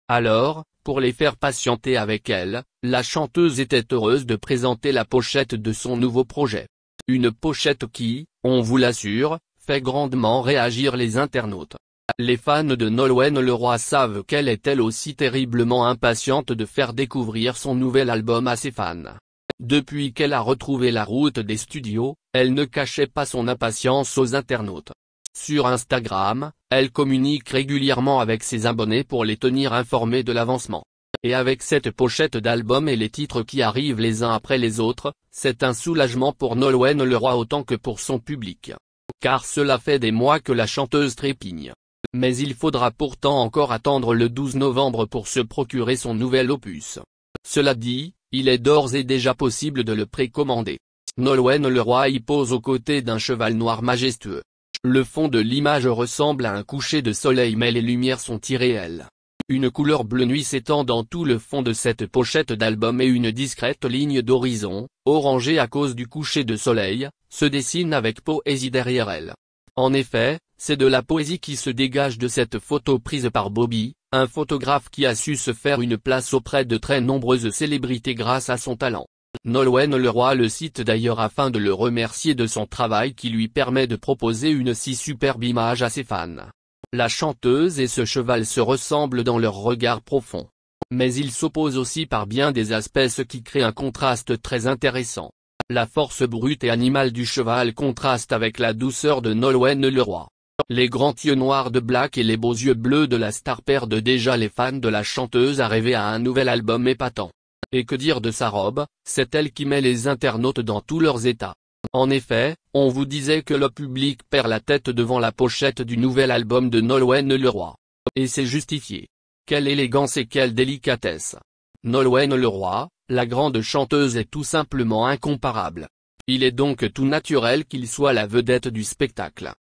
Alors, pour les faire patienter avec elle, la chanteuse était heureuse de présenter la pochette de son nouveau projet. Une pochette qui, on vous l'assure, fait grandement réagir les internautes. Les fans de Nolwenn Leroy savent qu'elle est elle aussi terriblement impatiente de faire découvrir son nouvel album à ses fans. Depuis qu'elle a retrouvé la route des studios, elle ne cachait pas son impatience aux internautes. Sur Instagram, elle communique régulièrement avec ses abonnés pour les tenir informés de l'avancement. Et avec cette pochette d'album et les titres qui arrivent les uns après les autres, c'est un soulagement pour Nolwenn Leroy autant que pour son public. Car cela fait des mois que la chanteuse trépigne. Mais il faudra pourtant encore attendre le 12 novembre pour se procurer son nouvel opus. Cela dit, il est d'ores et déjà possible de le précommander. Nolwenn Leroy y pose aux côtés d'un cheval noir majestueux. Le fond de l'image ressemble à un coucher de soleil mais les lumières sont irréelles. Une couleur bleu nuit s'étend dans tout le fond de cette pochette d'album et une discrète ligne d'horizon, orangée à cause du coucher de soleil, se dessine avec poésie derrière elle. En effet, c'est de la poésie qui se dégage de cette photo prise par Bobby, un photographe qui a su se faire une place auprès de très nombreuses célébrités grâce à son talent. Nolwenn Leroy le cite d'ailleurs afin de le remercier de son travail qui lui permet de proposer une si superbe image à ses fans. La chanteuse et ce cheval se ressemblent dans leur regard profond. Mais ils s'opposent aussi par bien des aspects ce qui crée un contraste très intéressant. La force brute et animale du cheval contraste avec la douceur de Nolwenn Leroy. Les grands yeux noirs de Black et les beaux yeux bleus de la star perdent déjà les fans de la chanteuse à rêver à un nouvel album épatant. Et que dire de sa robe, c'est elle qui met les internautes dans tous leurs états. En effet, on vous disait que le public perd la tête devant la pochette du nouvel album de Nolwenn Leroy. Et c'est justifié. Quelle élégance et quelle délicatesse. Nolwenn Leroy, la grande chanteuse est tout simplement incomparable. Il est donc tout naturel qu'il soit la vedette du spectacle.